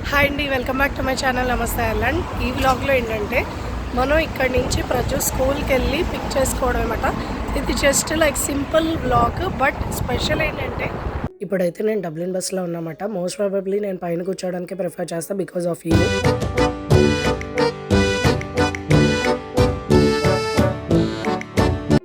Hi అండి, welcome back to my channel. నమస్తే అల్లండ్. ఈ వ్లాగ్లో ఏంటంటే మనం ఇక్కడి నుంచి ప్రజు స్కూల్కి వెళ్ళి పిక్ చేసుకోవడం అనమాట. ఇది just like simple vlog, but special ఏంటంటే ఇప్పుడైతే నేను డబ్లిన్ బస్లో ఉన్నమాట. మోస్ట్ ప్రాబబ్లీ నేను పైన కూర్చోవడానికి ప్రిఫర్ చేస్తాను బికాస్ ఆఫ్ యూ.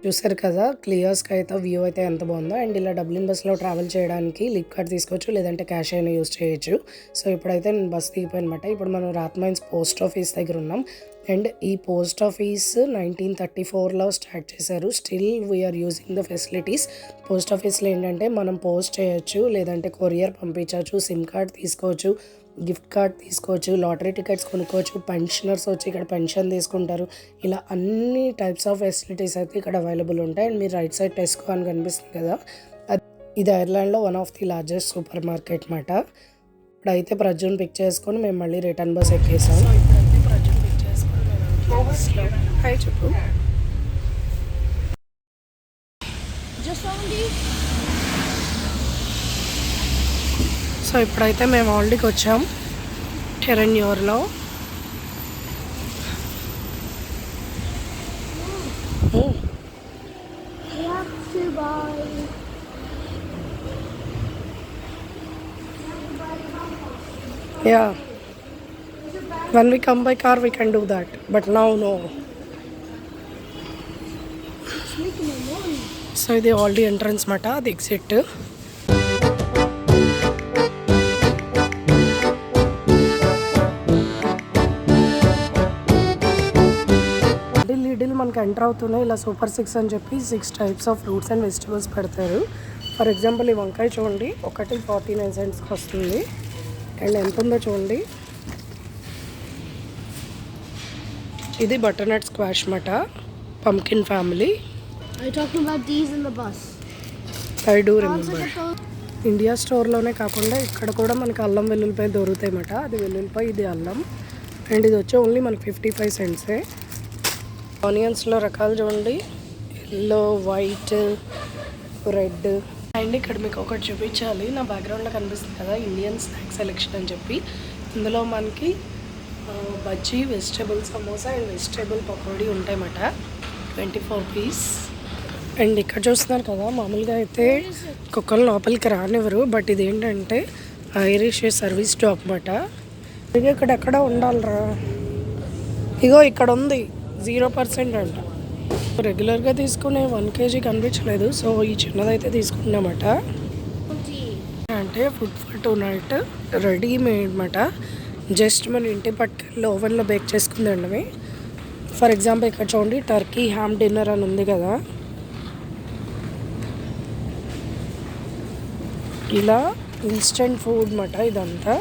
చూసారు కదా క్లియర్ స్కై అయితే వ్యూ అయితే ఎంత బాగుందో. అండ్ ఇలా డబ్లిన్ బస్లో ట్రావెల్ చేయడానికి లిప్ కార్డ్ తీసుకోవచ్చు, లేదంటే క్యాష్ అయినా యూస్ చేయొచ్చు. సో ఇప్పుడైతే నేను బస్ దిగిపోయినమాట. ఇప్పుడు మనం రాత్మైన్స్ పోస్ట్ ఆఫీస్ దగ్గర ఉన్నాం. అండ్ ఈ పోస్ట్ ఆఫీస్ 1934లో స్టార్ట్ చేశారు. Still we are using the facilities. Post ఆఫీస్లో ఏంటంటే మనం పోస్ట్ చేయొచ్చు, లేదంటే కొరియర్ పంపించవచ్చు, సిమ్ కార్డ్ తీసుకోవచ్చు, గిఫ్ట్ కార్డ్ తీసుకోవచ్చు, లాటరీ టికెట్స్ కొనుక్కోవచ్చు, పెన్షనర్స్ వచ్చి ఇక్కడ పెన్షన్ తీసుకుంటారు. ఇలా అన్ని టైప్స్ ఆఫ్ ఫెసిలిటీస్ అయితే ఇక్కడ అవైలబుల్ ఉంటాయి. అండ్ మీరు రైట్ సైడ్ టెస్కో అని కనిపిస్తుంది కదా, ఇది ఐర్లాండ్లో one of the largest super market మాట. ఇప్పుడైతే ప్రజుని పిక్ చేసుకొని మేము మళ్ళీ రిటర్న్ బస్ ఎక్కేసాం. హాయ్ చెప్పు. సో ఇప్పుడైతే మేము ఆల్రెడీకి వచ్చాం టెరెన్యూర్లో. Yeah, when we come by car we can do that, but now no. So ఇది ఆల్రెడీ ఎంట్రన్స్ మాట, అది ఎగ్జిట్. లిడిల్ మనకి ఎంటర్ అవుతున్నాయి. ఇలా సూపర్ 6 అని చెప్పి 6 types of fruits and vegetables పెడతారు. ఫర్ ఎగ్జాంపుల్ ఈ వంకాయ చూడండి, ఒకటి 49 సెంట్స్కి వస్తుంది. అండ్ ఎంత ఉందో చూడండి. ఇది బటర్నట్ స్క్వాష్ మాట, pumpkin family. I do remember. India స్టోర్లోనే కాకుండా ఇక్కడ కూడా మనకి అల్లం వెల్లుల్లిపాయ దొరుకుతాయి మాట. అది వెల్లుల్లిపాయ, ఇది అల్లం. అండ్ ఇది వచ్చి ఓన్లీ మనకి 55 సెంట్సే. ఆనియన్స్లో రకాలు చూడండి, ఎల్లో, వైట్, రెడ్. అండ్ ఇక్కడ మీకు ఒకటి చూపించాలి, నా బ్యాక్గ్రౌండ్లో కనిపిస్తుంది కదా ఇండియన్ స్నాక్ సెలెక్షన్ అని చెప్పి. ఇందులో మనకి bajji, vegetable samosa and vegetable pakodi ఉంటాయన్నమాట. 24 పీస్. అండ్ ఇక్కడ చూస్తున్నారు కదా, మామూలుగా అయితే కుక్కలు లోపలికి రానివ్వరు, బట్ ఇది ఏంటంటే ఐరిష్ సర్వీస్ డాగ్ అన్నమాట. ఇక్కడ ఎక్కడ ఉండాలిరా, ఇగో ఇక్కడ ఉంది 0% అంట. రెగ్యులర్గా తీసుకునే 1 kg కనిపించలేదు, సో ఈ చిన్నదైతే తీసుకున్నామట. అంటే ఫుడ్ ఫర్ 2 నైట్ రెడీమేడ్ అన్నమాట. జస్ట్ మన ఇంటి పట్టుకెళ్ళి ఓవెన్లో బేక్ చేసుకుందండి. ఫర్ ఎగ్జాంపుల్ ఇక్కడ చూడండి, టర్కీ హ్యామ్ డిన్నర్ అని ఉంది కదా, ఇలా ఇన్స్టెంట్ ఫుడ్ అన్నమాట ఇదంతా.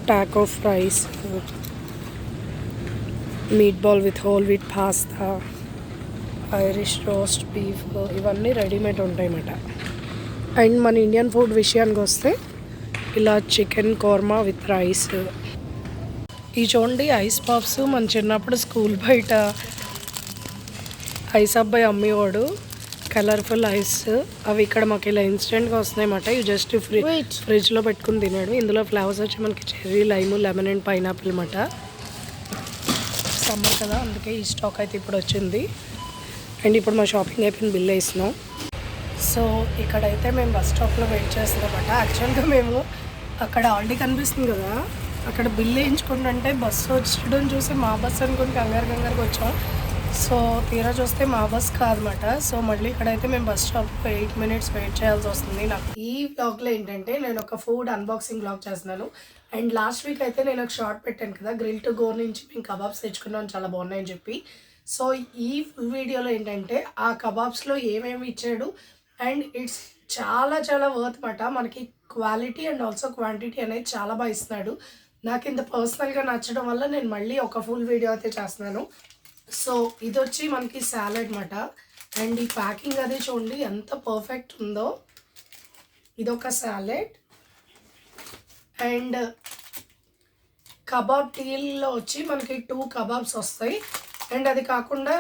Taco fries, meet ball with whole wheat pasta, Irish roast beef, ఇవన్నీ రెడీమేడ్ ఉంటాయి అన్నమాట. అండ్ మన ఇండియన్ ఫుడ్ విషయానికి వస్తే ఇలా చికెన్ కోర్మా విత్ రైస్. ఈ చూడండి ఐస్ పాప్స్, మన చిన్నప్పుడు స్కూల్ బయట ఐస్ అబ్బాయి అమ్మేవాడు, కలర్ఫుల్ ఐస్. అవి ఇక్కడ మాకు ఇలా ఇన్స్టెంట్గా వస్తున్నాయి అన్నమాట. ఇవి జస్ట్ ఫ్రిడ్జ్లో పెట్టుకుని తినాడు. ఇందులో ఫ్లేవర్స్ వచ్చి మనకి cherry, lime, lemon and pineapple అన్నమాట. సమ్మర్ కదా, అందుకే ఈ స్టాక్ అయితే ఇప్పుడు వచ్చింది. అండ్ ఇప్పుడు మా షాపింగ్ అయిపోయిన బిల్ వేసినాం. సో ఇక్కడైతే మేము బస్ స్టాప్లో వెయిట్ చేస్తున్నాం అన్నమాట. యాక్చువల్గా మేము అక్కడ ఆల్రెడీ కనిపిస్తుంది కదా, అక్కడ బిల్ వేయించుకుంటుంటే బస్సు వచ్చడం చూసి మా బస్సు అనుకుని కంగారుగా వచ్చాం. సో తీరా చూస్తే మా బస్ కాదన్నమాట. సో మళ్ళీ ఇక్కడైతే మేము బస్ స్టాప్లో 8 minutes వెయిట్ చేయాల్సి వస్తుంది. నాకు ఈ వ్లాగ్లో ఏంటంటే నేను ఒక ఫుడ్ అన్బాక్సింగ్ వ్లాగ్ చేస్తున్నాను. అండ్ లాస్ట్ వీక్ అయితే నేను ఒక షార్ట్ పెట్టాను కదా, గ్రిల్ టు గో నుంచి మేము కబాబ్స్ తెచ్చుకున్నాం, చాలా బాగున్నాయని చెప్పి. సో ఈ ఫుల్ వీడియోలో ఏంటంటే ఆ కబాబ్స్లో ఏమేమి ఇచ్చాడు, అండ్ ఇట్స్ చాలా చాలా వర్త్ మాట. మనకి క్వాలిటీ అండ్ ఆల్సో క్వాంటిటీ అనేది చాలా బాగా ఇస్తున్నాడు. నాకు ఇంత పర్సనల్గా నచ్చడం వల్ల నేను మళ్ళీ ఒక ఫుల్ వీడియో అయితే చేస్తున్నాను. సో ఇది వచ్చి మనకి సాలడ్ మాట. అండ్ ఈ ప్యాకింగ్ అది చూడండి ఎంత పర్ఫెక్ట్ ఉందో. ఇదొక సాలెడ్. అండ్ కబాబ్ డీల్లో వచ్చి మనకి 2 కబాబ్స్ వస్తాయి. అండ్ అది కాకుండా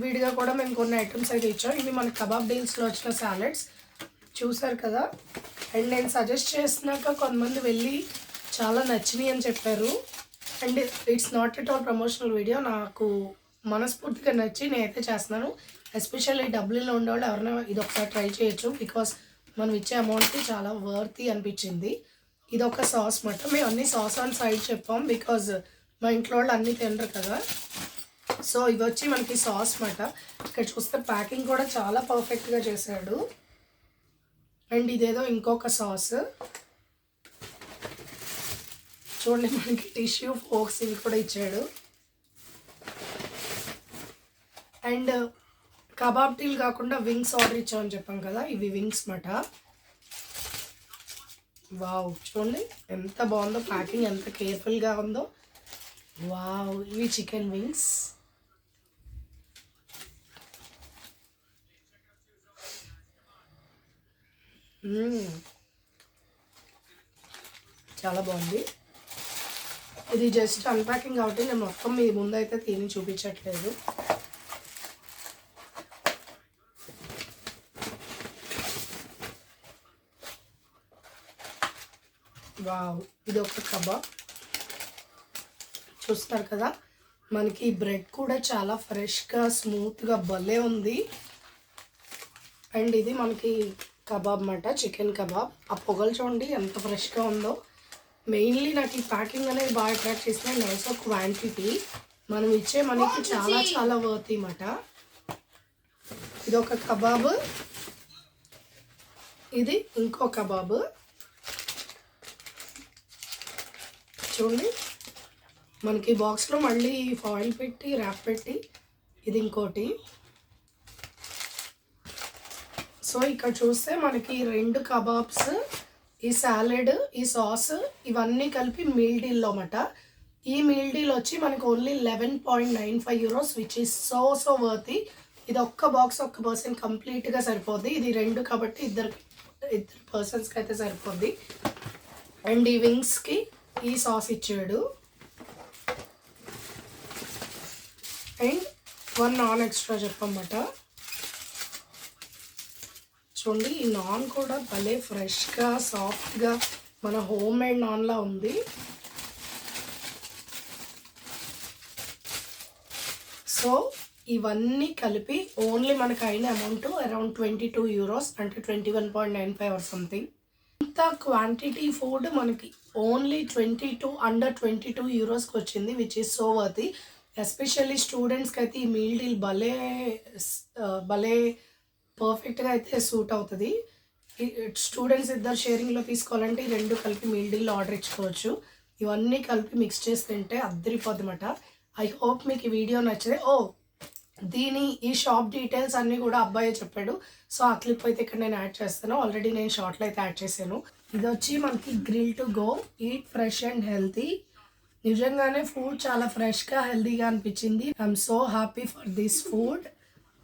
విడిగా కూడా మేము కొన్ని ఐటమ్స్ అయితే ఇచ్చాం. ఇవి మన కబాబ్ డీల్స్లో వచ్చిన సాలెడ్స్ చూసారు కదా. అండ్ నేను సజెస్ట్ చేసినాక కొంతమంది వెళ్ళి చాలా నచ్చినాయి అని చెప్పారు. And it's not at all promotional video, నాకు మనస్ఫూర్తిగా నచ్చి నేనైతే చేస్తున్నాను. ఎస్పెషల్లీ డబ్లిన్లో ఉండేవాళ్ళు ఎవరైనా ఇది ఒకసారి ట్రై చేయొచ్చు, బికాస్ మనం ఇచ్చే అమౌంట్కి చాలా వర్తీ అనిపించింది. ఇది ఒక సాస్ మాట. మేము అన్ని సాస్ ఆన్ సైడ్ చెప్పాం బికాజ్ మా ఇంట్లో వాళ్ళు అన్నీ తినరు కదా. సో ఇవి వచ్చి మనకి సాస్ మాట. ఇక్కడ చూస్తే ప్యాకింగ్ కూడా చాలా పర్ఫెక్ట్గా చేశాడు. అండ్ ఇదేదో ఇంకొక సాస్ చూడండి, మనకి టిష్యూ ఫోక్స్ ఇవి కూడా ఇచ్చాడు. అండ్ కబాబ్ టీలు కాకుండా వింగ్స్ ఆర్డర్ ఇచ్చామని చెప్పాం కదా, ఇవి వింగ్స్ మాట. వావ్, చూడండి ఎంత బాగుందో, ప్యాకింగ్ ఎంత కేర్ఫుల్గా ఉందో. వావ్, ఇవి చికెన్ వింగ్స్. చాలా బాగుంది. ఇది జస్ట్ అన్ప్యాకింగ్ కాబట్టి నేను మొత్తం మీ ముందు అయితే తిని చూపించట్లేదు. వావ్, ఇది ఒక కబాబ్ చూస్తారు కదా. మనకి బ్రెడ్ కూడా చాలా ఫ్రెష్గా స్మూత్గా భలే ఉంది. అండ్ ఇది మనకి కబాబ్ మాట, చికెన్ కబాబ్. ఆ పొగలు చూడండి ఎంత ఫ్రెష్గా ఉందో. మెయిన్లీ నాకు ఈ ప్యాకింగ్ అనేది బాగా అట్రాక్ట్ చేసిన, అండ్ ఆల్సో క్వాంటిటీ. మనం ఇచ్చే మనకి చాలా చాలా వర్తీ మాట. ఇది ఒక కబాబ్, ఇది ఇంకో కబాబ్. చూడండి మనకి బాక్స్లో మళ్ళీ ఫాయిల్ పెట్టి ర్యాప్ పెట్టి, ఇది ఇంకోటి. సో ఇక్కడ చూస్తే మనకి 2 కబాబ్స్, ఈ సాలెడ్, ఈ సాస్ ఇవన్నీ కలిపి మీల్ డీల్లో అన్నమాట. ఈ మీల్ డీల్ వచ్చి మనకు only 11.95 euros, which is so worthy. ఇది ఒక్క బాక్స్ ఒక్క పర్సన్ కంప్లీట్గా సరిపోద్ది. ఇది 2 కాబట్టి ఇద్దరు పర్సన్స్కి అయితే సరిపోద్ది. అండ్ ఈ వింగ్స్కి ఈ సాస్ ఇచ్చాడు. అండ్ 1 నాన్ ఎక్స్ట్రా చెప్పమాట. చూడండి ఈ నాన్ కూడా భలే ఫ్రెష్గా సాఫ్ట్గా మన హోమ్ మేడ్ నాన్లా ఉంది. సో ఇవన్నీ కలిపి ఓన్లీ మనకు అయిన అమౌంట్ అరౌండ్ 22 euros, అంటే 21.95 ఆర్ సంథింగ్. ఇంత క్వాంటిటీ ఫుడ్ మనకి ఓన్లీ అండర్ 22 euros వచ్చింది, which is so worthy. Especially స్టూడెంట్స్కి అయితే ఈ మీల్ డీల్ భలే పర్ఫెక్ట్గా అయితే సూట్ అవుతుంది. స్టూడెంట్స్ ఇద్దరు షేరింగ్లో తీసుకోవాలంటే ఈ 2 కలిపి మీల్ డీల్ ఆర్డర్ ఇచ్చుకోవచ్చు. ఇవన్నీ కలిపి మిక్స్ చేసి తింటే అద్దరిపోద్దన్నమాట. ఐ హోప్ మీకు ఈ వీడియో నచ్చితే. ఈ షాప్ డీటెయిల్స్ అన్నీ కూడా అబ్బాయే చెప్పాడు. సో ఆ క్లిప్ అయితే ఇక్కడ నేను యాడ్ చేస్తాను. ఆల్రెడీ నేను షార్ట్లో అయితే యాడ్ చేశాను. ఇది వచ్చి మనకి grill to go, eat fresh and healthy. నిజంగానే ఫుడ్ చాలా ఫ్రెష్గా హెల్తీగా అనిపించింది. I'm so happy for this food.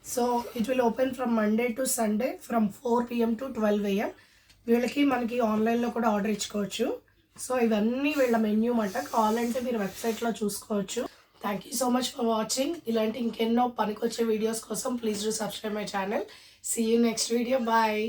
So it will open from Monday to Sunday from 4 PM to 12 AM. వీళ్ళకి మనకి ఆన్లైన్లో కూడా ఆర్డర్ ఇచ్చుకోవచ్చు. సో ఇవన్నీ వీళ్ళ మెన్యూ మాట. కావాలంటే మీరు వెబ్సైట్లో చూసుకోవచ్చు. Thank you so much for watching. ఇలాంటి ఇంకెన్నో పనికొచ్చే వీడియోస్ కోసం please do subscribe my channel. See you next video. Bye.